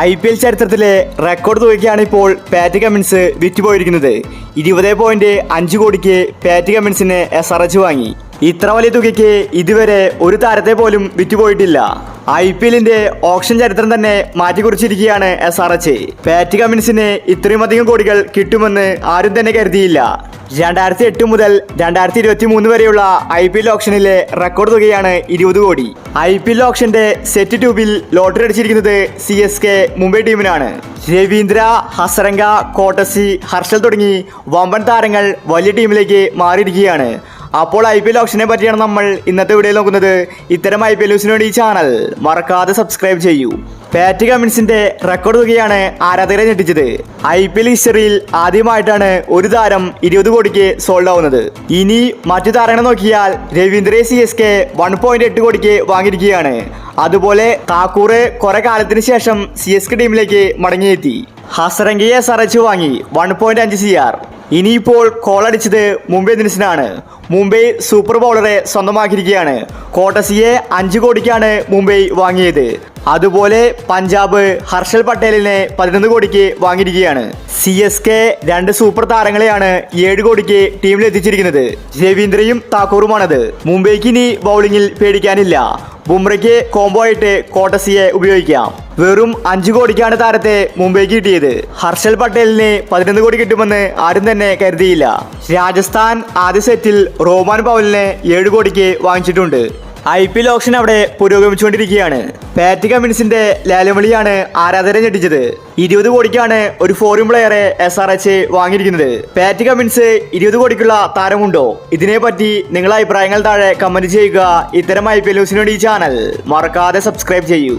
IPL ചരിത്രത്തിലെ record തുകയ്ക്കാണ് ഇപ്പോൾ Pat Cummins വിറ്റുപോയിരിക്കുന്നത്. 20.5 കോടിക്ക് പാറ്റ് കമ്മിൻസിന് SRH വാങ്ങി. ഇത്ര വലിയ തുകയ്ക്ക് ഇതുവരെ ഒരു താരത്തെ പോലും വിറ്റുപോയിട്ടില്ല. IPLന്റെ ഓപ്ഷൻ ചരിത്രം തന്നെ മാറ്റിക്കുറിച്ചിരിക്കുകയാണ് SRH. പാറ്റ് കമ്മിൻസിന് ഇത്രയും അധികം കോടികൾ കിട്ടുമെന്ന് ആരും തന്നെ കരുതിയില്ല. 2008 മുതൽ 2023 വരെയുള്ള IPL ഓപ്ഷനിലെ റെക്കോർഡ് തുകയാണ് 20 കോടി. IPL ഓപ്ഷന്റെ സെറ്റ് ട്യൂബിൽ ലോട്ടറി അടിച്ചിരിക്കുന്നത് CSK മുംബൈ ടീമിനാണ്. രവീന്ദ്ര, ഹസരംഗ, കോട്ടസി, ഹർഷൽ തുടങ്ങി വമ്പൻ താരങ്ങൾ വലിയ ടീമിലേക്ക് മാറിയിരിക്കുകയാണ്. അപ്പോൾ IPL ഓപ്ഷനെ പറ്റിയാണ് നമ്മൾ ഇന്നത്തെ വീഡിയോയിൽ നോക്കുന്നത്. ഇത്തരം IPL ന്യൂസിന് വേണ്ടി ഈ ചാനൽ മറക്കാതെ സബ്സ്ക്രൈബ് ചെയ്യൂ. പാറ്റ് കമ്മിൻസിന്റെ റെക്കോർഡ് തുകയാണ് ആരാധകരെ ഞെട്ടിച്ചത്. IPL ഹിസ്റ്ററിയിൽ ആദ്യമായിട്ടാണ് ഒരു താരം 20 കോടിക്ക് സോൾഡ് ആവുന്നത്. ഇനി മറ്റു താരങ്ങളെ നോക്കിയാൽ രവീന്ദ്രയെ CSK 1.8 കോടിക്ക് വാങ്ങിയിരിക്കുകയാണ്. അതുപോലെ താക്കൂർ കുറെ കാലത്തിന് ശേഷം CSK ടീമിലേക്ക് മടങ്ങിയെത്തി. ഹസരംഗയെ SRH വാങ്ങി 1.5 CR. ഇനിയിപ്പോൾ കോളടിച്ചത് മുംബൈ ഇന്ത്യൻസിനാണ്. മുംബൈ സൂപ്പർ ബൗളറെ സ്വന്തമാക്കിയിരിക്കുകയാണ്. കോട്ടസിയെ 5 കോടിക്കാണ് മുംബൈ വാങ്ങിയത്. അതുപോലെ പഞ്ചാബ് ഹർഷൽ പട്ടേലിനെ 11 കോടിക്ക് വാങ്ങിയിരിക്കുകയാണ്. CSK 2 സൂപ്പർ താരങ്ങളെയാണ് 7 കോടിക്ക് ടീമിൽ എത്തിച്ചിരിക്കുന്നത്. രവീന്ദ്രയും താക്കൂറുമാണത്. മുംബൈക്ക് ഇനി ബൗളിങ്ങിൽ പേടിക്കാനില്ല. ബുംറയ്ക്ക് കോംബോ ആയിട്ട് കോട്ടസിയെ ഉപയോഗിക്കാം. വെറും 5 കോടിക്കാണ് താരത്തെ മുംബൈക്ക് കിട്ടിയത്. ഹർഷൽ പട്ടേലിന് 11 കോടി കിട്ടുമെന്ന് ആരും തന്നെ കരുതിയില്ല. രാജസ്ഥാൻ ആദ്യ സെറ്റിൽ റോമാൻ പൗലിനെ 7 കോടിക്ക് വാങ്ങിച്ചിട്ടുണ്ട്. IPL ഓപ്ഷൻ അവിടെ പുരോഗമിച്ചുകൊണ്ടിരിക്കുകയാണ്. പാറ്റ് കമ്മിൻസിന്റെ ലേലവിളിയാണ് ആരാധകരെ ഞെട്ടിച്ചത്. 20 കോടിക്കാണ് ഒരു ഫോറിൻ പ്ലെയറെ SRH വാങ്ങിയിരിക്കുന്നത്. പാറ്റ് കമ്മിൻസ് 20 കോടിക്കുള്ള താരമുണ്ടോ? ഇതിനെപ്പറ്റി നിങ്ങളുടെ അഭിപ്രായങ്ങൾ താഴെ കമന്റ് ചെയ്യുക. ഇത്തരം IPL ന്യൂസിന് വേണ്ടി ഈ ചാനൽ മറക്കാതെ സബ്സ്ക്രൈബ് ചെയ്യൂ.